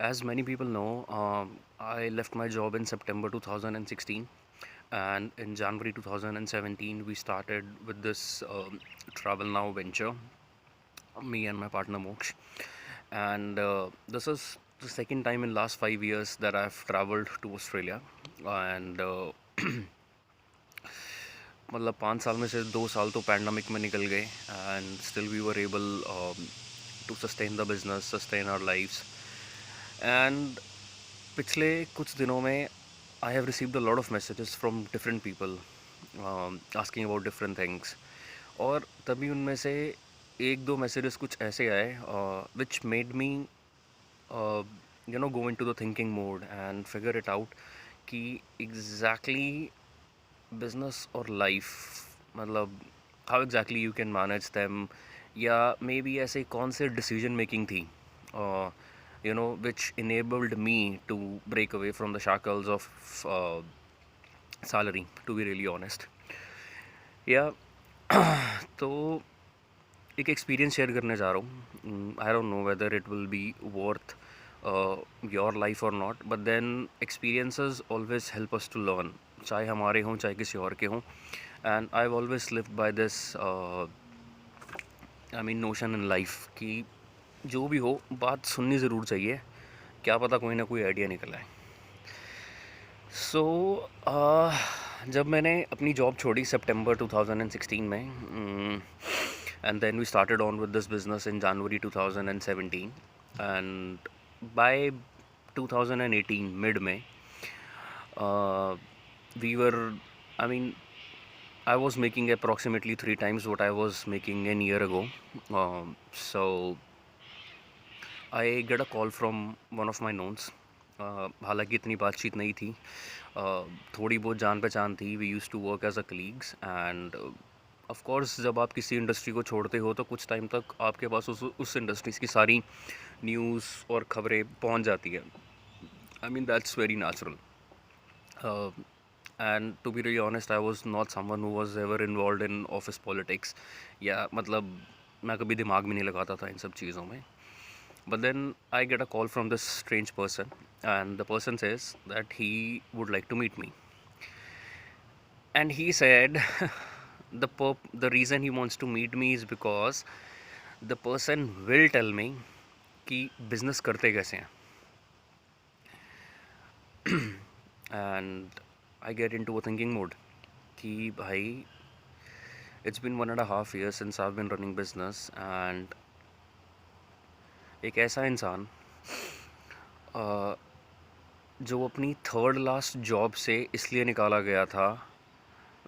As many people know, I left my job in September 2016, and in January 2017, we started with this Travel Now venture, me and my partner Moksh. And this is the second time in last 5 years that I've traveled to Australia. And मतलब 5 साल में से 2 साल तो pandemic में निकल गए and still we were able to sustain the business, sustain our lives. And पिछले कुछ दिनों में I have received a lot of messages from different people asking about different things. और तभी उनमें से एक दो मैसेजेस कुछ ऐसे आए which made me go into the thinking mode and figure it out कि exactly business or life, मतलब how exactly you can manage them, या मे बी ऐसे कौन से decision making थी which enabled me to break away from the shackles of salary, to be really honest. या तो एक एक्सपीरियंस शेयर करने जा रहा हूँ. I don't know whether it will be worth your life और not, but then experiences always help us to learn, चाहे हमारे हों चाहे किसी और के हों. And I have always lived by this I mean notion in life कि जो भी हो बात सुननी ज़रूर चाहिए, क्या पता कोई ना कोई आइडिया निकल आए. सो जब मैंने अपनी जॉब छोड़ी सितंबर 2016 में, and then we started on with this business in January 2017, and by 2018 mid May, uh, we were, I mean, I was making approximately 3 times what I was making a year ago. So I get a call from one of my knowns. हालांकि इतनी बातचीत नहीं थी, थोड़ी बहुत जान पहचान थी. We use to work as a colleagues, and of course जब आप किसी इंडस्ट्री को छोड़ते हो तो कुछ टाइम तक आपके पास उस इंडस्ट्रीज़ की सारी न्यूज़ और खबरें पहुंच जाती है. I mean that's very natural. And to be really honest, I was not someone who was ever involved in office politics, या मतलब मैं कभी दिमाग में नहीं लगाता था इन सब चीज़ों में. But then I get a call from this strange person, and the person says that he would like to meet me. And he said the reason he wants to meet me is because the person will tell me कि business करते कैसे हैं. And I get into a thinking mode कि भाई, it's been 1.5 years since I've been running business, and एक ऐसा इंसान जो अपनी थर्ड लास्ट जॉब से इसलिए निकाला गया था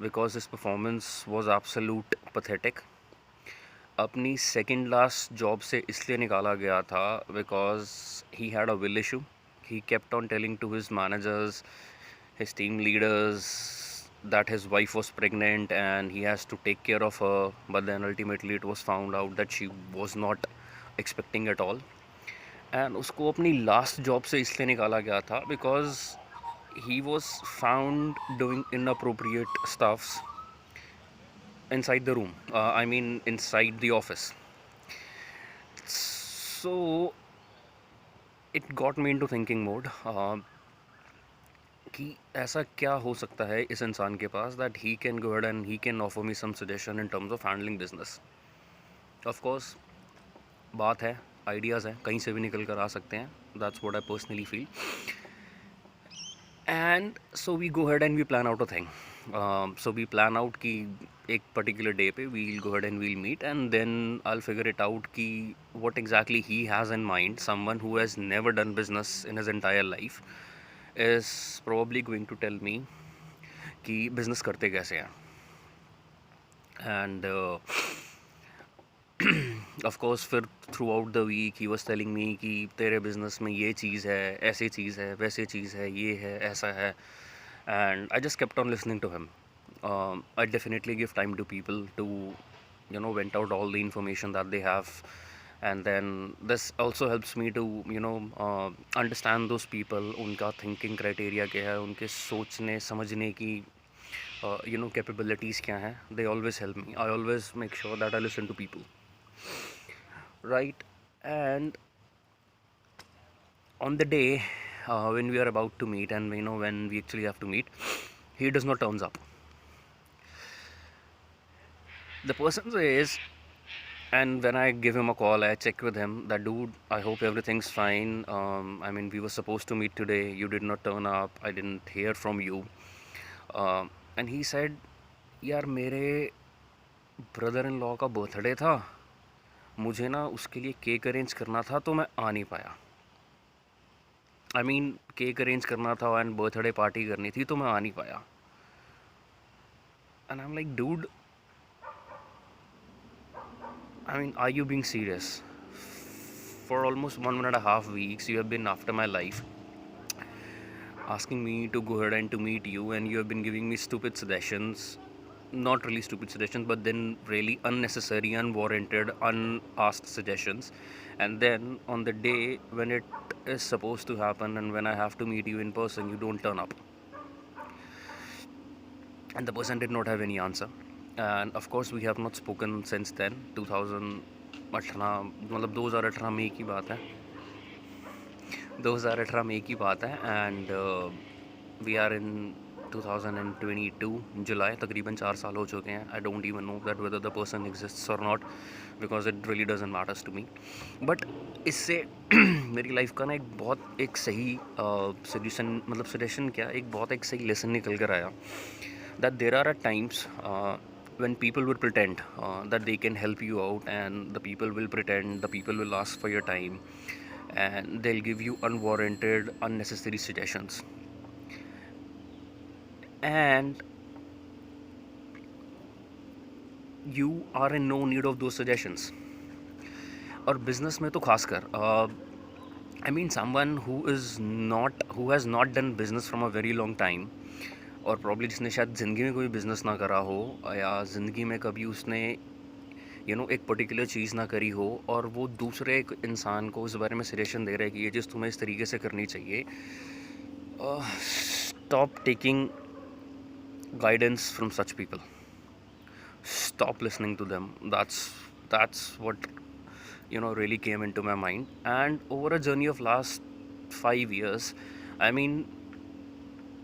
because his performance was absolute pathetic, अपनी सेकंड लास्ट जॉब से इसलिए निकाला गया था because he had a will issue. He kept on telling to his managers, his team leaders, that his wife was pregnant and he has to take care of her, but then ultimately it was found out that she was not expecting at all. And उसको अपनी last job से इसलिए निकाला गया था because he was found doing inappropriate stuffs inside the room, I mean inside the office. So it got me into thinking mode, कि ऐसा क्या हो सकता है इस इंसान के पास that he can go ahead and he can offer me some suggestion in terms of handling business. Of course, बात है, आइडियाज़ हैं, कहीं से भी निकल कर आ सकते हैं. That's what I personally feel. And so we go ahead and we plan out a thing. So we plan out कि एक particular day पे we'll go ahead and we'll meet, and then I'll figure it out कि what exactly he has in mind. Someone who has never done business in his entire life is probably going to tell me कि business करते कैसे हैं. And of course फिर throughout the week he was telling me कि तेरे business में ये चीज़ है, ऐसी चीज़ है, वैसे चीज़ है, ये है, ऐसा है. And I just kept on listening to him. I definitely give time to people to, vent out all the information that they have, and then this also helps me to, understand those people, उनका thinking criteria क्या है, उनके सोचने समझने की, capabilities क्या हैं. They always help me. I always make sure that I listen to people, right? And On the day when we are about to meet, and when we actually have to meet, he does not turns up. The person says, and when I give him a call, I check with him that, dude, I hope everything's fine. I mean, we were supposed to meet today. You did not turn up. I didn't hear from you. And he said, यार मेरे brother in law का birthday था, मुझे ना उसके लिए cake arrange करना था तो मैं आ नहीं पाया. आई मीन केक अरेंज करना था एंड बर्थडे पार्टी करनी थी तो मैं आ नहीं पाया. And I am like, dude, I mean, are you being serious? For almost 1.5 weeks, you have been after my life, asking me to go ahead and to meet you, and you have been giving me stupid suggestions. Not really stupid suggestions, but then really unnecessary, unwarranted, unasked suggestions. And then on the day when it is supposed to happen, and when I have to meet you in person, you don't turn up. And the person did not have any answer. And of course, we have not spoken since then. 2018, मतलब 2018 में की बात है. 2018 में की बात है. And we are in 2022 July. तकरीबन 4 साल हो चुके हैं. I don't even know that whether the person exists और not, because it really doesn't matters to me. But इससे मेरी लाइफ का ना एक सही सजेशन, मतलब सजेशन क्या, एक सही लेसन निकल कर आया. That there are at times when people will pretend that they can help you out, and the people will pretend, the people will ask for your time, and they'll give you unwarranted, unnecessary suggestions. And you are in no need of those suggestions. और business में तो खासकर, I mean, someone who has not done business from a very long time, और probably जिसने शायद ज़िंदगी में कोई बिज़नेस ना करा हो, या ज़िंदगी में कभी उसने एक पर्टिकुलर चीज़ ना करी हो, और वो दूसरे एक इंसान को उस बारे में सजेशन दे रहा है कि ये चीज़ तुम्हें इस तरीके से करनी चाहिए. Stop taking guidance from such people. Stop listening to them. That's what really came into my mind. And over a journey of last 5 years, I mean,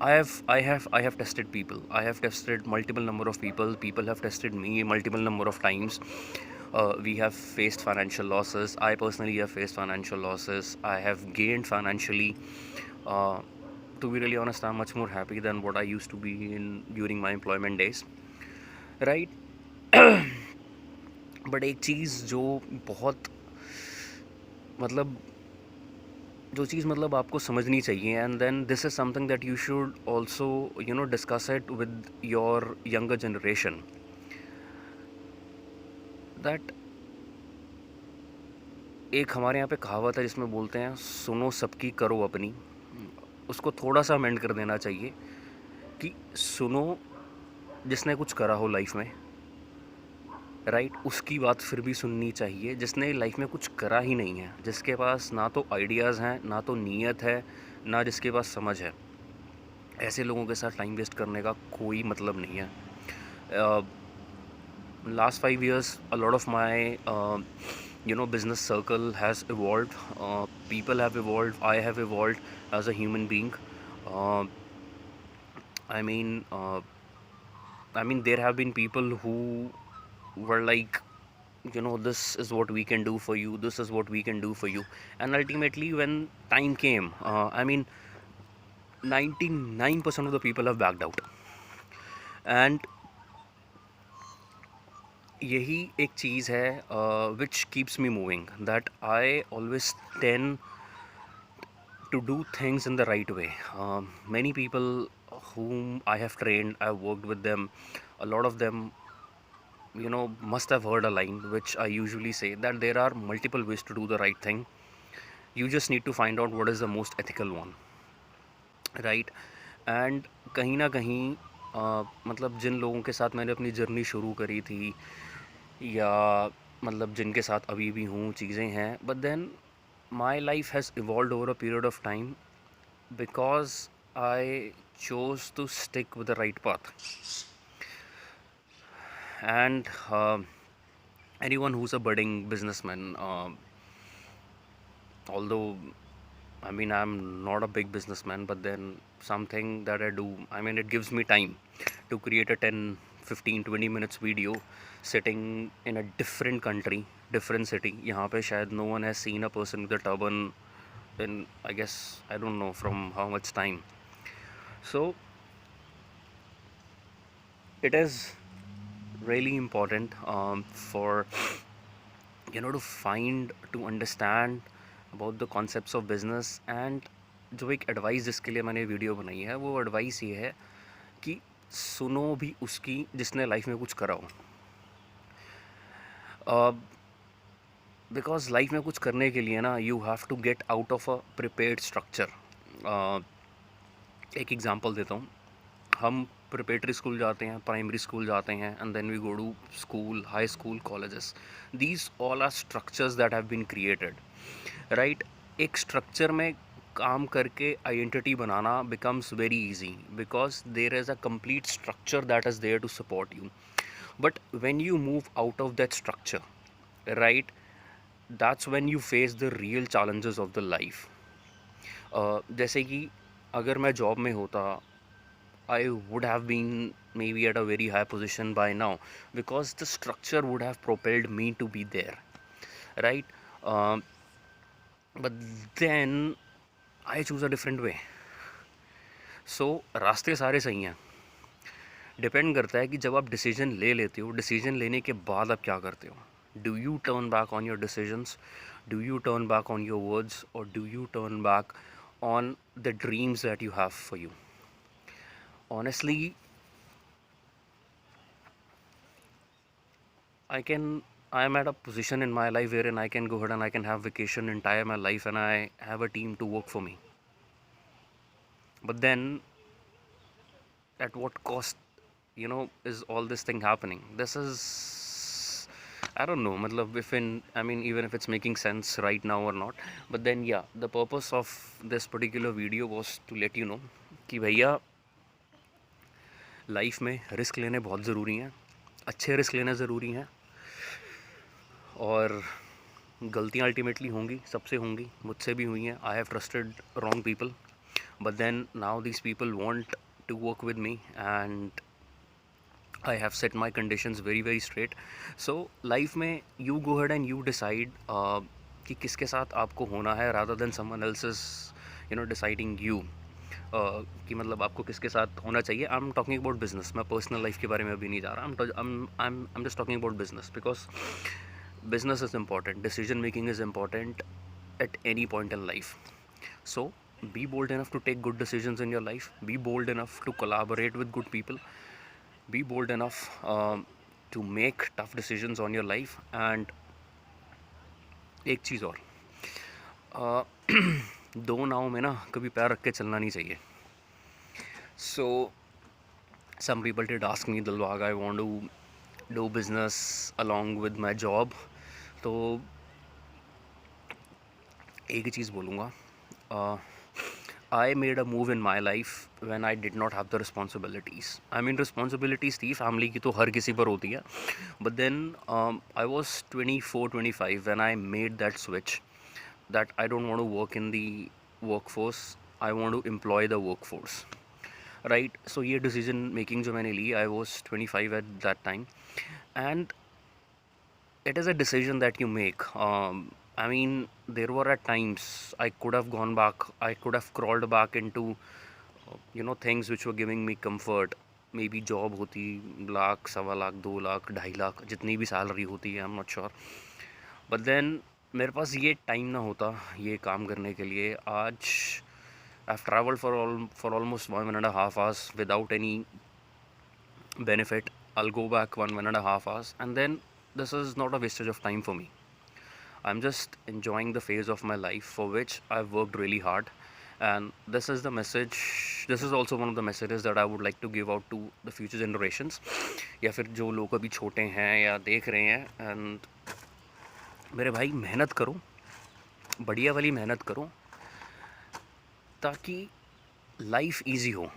I have tested people. I have tested multiple number of people. People have tested me multiple number of times. We have faced financial losses. I personally have faced financial losses. I have gained financially. Uh, to be really honest, I'm much more happy than what I used to be in during my employment days. Right? But एक चीज़ जो बहुत, मतलब जो चीज़ मतलब आपको समझनी चाहिए, and then this is something that you should also discuss it with your younger generation, that एक हमारे यहाँ पे कहावत है जिसमें बोलते हैं, सुनो सबकी करो अपनी. उसको थोड़ा सा अमेंड कर देना चाहिए कि सुनो जिसने कुछ करा हो लाइफ में, राइट, उसकी बात फिर भी सुननी चाहिए. जिसने लाइफ में कुछ करा ही नहीं है, जिसके पास ना तो आइडियाज़ हैं, ना तो नीयत है, ना जिसके पास समझ है, ऐसे लोगों के साथ टाइम वेस्ट करने का कोई मतलब नहीं है. Last 5 years, a lot of my business circle has evolved. People have evolved. I have evolved as a human being. uh, I mean uh, there have been people who were like, this is what we can do for you, this is what we can do for you. And ultimately, when time came, 99% of the people have backed out. And यही एक चीज़ है which keeps me moving, that I always tend to do things in the right way. Many people whom I have trained, I've worked with them, a lot of them must have heard a line which I usually say, that there are multiple ways to do the right thing. You just need to find out what is the most ethical one, right? And कहीं ना कहीं मतलब जिन लोगों के साथ मैंने अपनी journey शुरू करी थी, या मतलब जिनके साथ अभी भी हूँ, चीज़ें हैं, but then my life has evolve over a period of time, because I chose to stick with the right path. And anyone who's a budding businessman, although I mean, I'm not a big businessman, but then something that I do, I mean, it gives me time to create a 10, 15, 20 minutes video sitting in a different country, different city. यहाँ पे शायद no one has seen a person with a turban in, I guess, I don't know from how much time. So it is really important for to find, to understand about the concepts of business. And जो एक advice जिसके लिए मैंने video बनाई है, वो advice ये है कि सुनो भी उसकी जिसने लाइफ में कुछ करा हो। बिकॉज लाइफ में कुछ करने के लिए ना you have to get out of a prepared structure. एक एग्जांपल देता हूँ। हम प्रिपरेटरी स्कूल जाते हैं, प्राइमरी स्कूल जाते हैं, and then we go to school, high school, colleges. These all are structures that have been created, right. एक structure में काम करके आइडेंटिटी बनाना becomes very easy because there is a complete structure that is there to support you. But when you move out of that structure, right, that's when you face the real challenges of the life. जैसे कि अगर मैं job में होता, I would have been maybe at a very high position by now because the structure would have propelled me to be there, right? Um, but then I choose a different way. So रास्ते सारे सही हैं, depend करता है कि जब आप decision ले लेते हो, डिसीजन लेने के बाद आप क्या करते हो। Do you turn back on your decisions, do you turn back on your words, और do you turn back on the dreams that you have for you. Honestly, I am at a position in my life wherein I can go ahead and I can have vacation entire my life and I have a team to work for me. But then at what cost, is all this thing happening? This is, I don't know, matlab if in, I mean, even if it's making sense right now or not. But then yeah, the purpose of this particular video was to let you know कि भैया life में risk लेने बहुत ज़रूरी हैं, अच्छे risk लेने ज़रूरी हैं, और गलतियाँ अल्टीमेटली होंगी, सबसे होंगी, मुझसे भी हुई हैं। I have trusted wrong people, but then now these people want to work with me and I have set my conditions very very straight. So life में you go ahead and you decide कि किसके साथ आपको होना है, rather than someone else is deciding you कि मतलब आपको किसके साथ होना चाहिए। I am talking about business, मैं पर्सनल लाइफ के बारे में अभी नहीं जा रहा। I am just talking about business because business is important, decision making is important at any point in life. So be bold enough to take good decisions in your life, be bold enough to collaborate with good people, be bold enough to make tough decisions on your life. And एक चीज़ और, दो नाव में ना कभी पैर रख के चलना नहीं चाहिए। So some people did ask me, Dilwag, I want to do business along with my job. तो एक ही चीज़ बोलूँगा, I made a move in my life when I did not have the responsibilities. I mean responsibilities थी, family की तो हर किसी पर होती है, but then I was 24, 25 when I made that switch that I don't want to work in the workforce, I want to employ the workforce, right? So ये decision making जो मैंने ली, I was 25 at that time, and it is a decision that you make. I mean, there were at times I could have gone back, I could have crawled back into things which were giving me comfort. Maybe job होती, लाख, सवा लाख, 2 लाख, 2.5 लाख, जितनी भी salary होती है, I'm not sure. But then मेरे पास ये time ना होता ये काम करने के लिए। आज I've traveled for almost 1.5 hours without any benefit. I'll go back 1.5 hours, and then this is not a wastage of time for me. I'm just enjoying the phase of my life for which I've worked really hard, and this is the message, this is also one of the messages that I would like to give out to the future generations, या फिर जो लोग अभी छोटे हैं या देख रहे हैं। एंड मेरे भाई, मेहनत करो, बढ़िया वाली मेहनत करो, ताकि लाइफ इजी हो,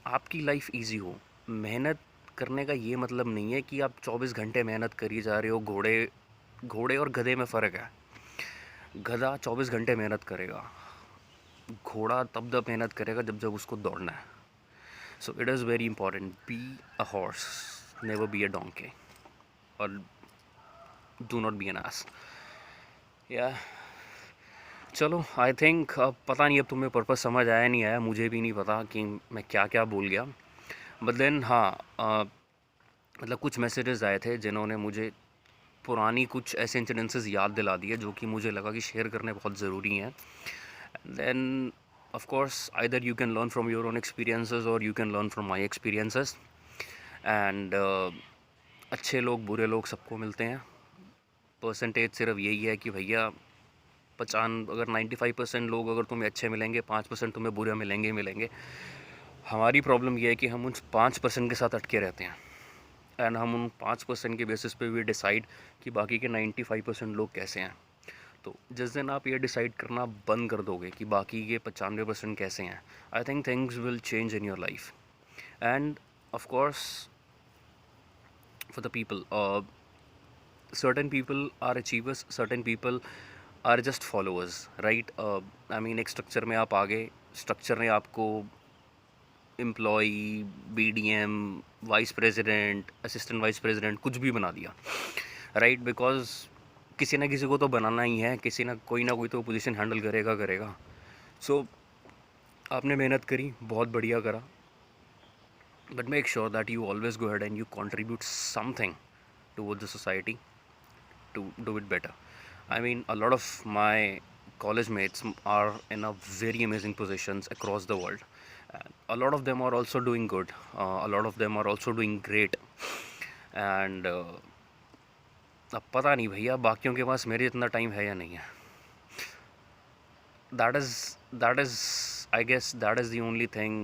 आपकी लाइफ इजी हो। मेहनत करने का ये मतलब नहीं है कि आप 24 घंटे मेहनत करी जा रहे हो। घोड़े और गधे में फ़र्क है। गधा 24 घंटे मेहनत करेगा, घोड़ा तब मेहनत करेगा जब उसको दौड़ना है. So it is very important, be a horse, never be a donkey, or do not be an ass. Yeah. चलो, आई थिंक अब पता नहीं अब तुम्हें पर्पस समझ आया नहीं आया, मुझे भी नहीं पता कि मैं क्या क्या बोल गया. बट देन हाँ, मतलब कुछ मैसेजेस आए थे जिन्होंने मुझे पुरानी कुछ ऐसे इंसिडेंसेस याद दिला दिए जो कि मुझे लगा कि शेयर करने बहुत ज़रूरी हैं. Then of course either you can learn from your own experiences और you can learn from my experiences. And अच्छे लोग बुरे लोग सबको मिलते हैं. परसेंटेज सिर्फ यही है कि भैया अगर 95% लोग अगर तुम्हें अच्छे मिलेंगे, 5% तुम्हें बुरे मिलेंगे ही मिलेंगे. हमारी प्रॉब्लम ये है कि हम उन 5% के साथ अटके रहते हैं. एंड हम उन 5% के बेसिस पे भी डिसाइड कि बाकी के 95% लोग कैसे हैं. तो जिस दिन आप ये डिसाइड करना बंद कर दोगे कि बाकी के 95% कैसे हैं, I think things will change in your life. And of course for the people, certain people are achievers, certain people are just followers, right? I mean, एक स्ट्रक्चर में आप आ गए, स्ट्रक्चर ने आपको employee, BDM, vice president, assistant vice president कुछ भी बना दिया, राइट? बिकॉज किसी ना किसी को तो बनाना ही है, कोई ना कोई तो पोजीशन हैंडल करेगा. सो आपने मेहनत करी, बहुत बढ़िया करा, but make sure that you always go ahead and you contribute something towards the society to do it better. I mean, a lot of my college mates are in a very amazing positions across the world. A lot of them are also doing good. A lot of them are also doing great. And अब पता नहीं भैया बाकियों के पास मेरे इतना time है या नहीं है. That is I guess that is the only thing.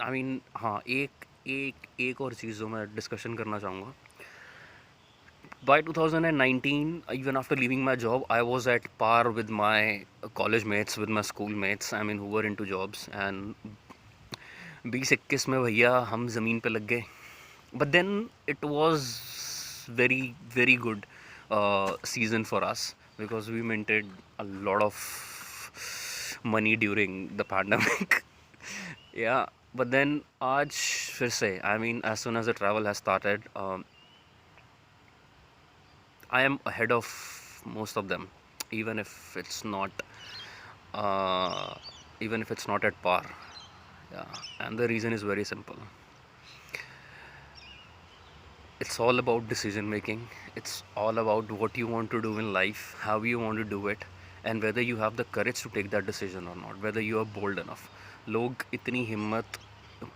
I mean, हाँ, एक और चीज़ जो मैं डिस्कशन करना चाहूँगा. By 2019, even after leaving my job, I was at par with my college mates, with my school mates, I mean, who were into jobs. And 2021 में भैया हम ज़मीन पे लग गए. But then it was very very good season for us because we minted a lot of money during the pandemic. Yeah, but then आज फिर से, I mean, as soon as the travel has started, I am ahead of most of them, even if it's not uh, at par. Yeah, and the reason is very simple. It's all about decision making. It's all about what you want to do in life, how you want to do it, and whether you have the courage to take that decision or not, whether you are bold enough. लोग इतनी हिम्मत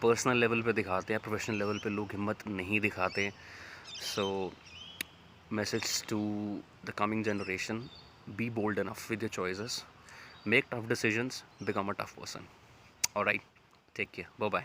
personal level पे दिखाते हैं, professional level पे लोग हिम्मत नहीं दिखाते. So message to the coming generation: be bold enough with your choices, make tough decisions, become a tough person. All right, take care, bye bye.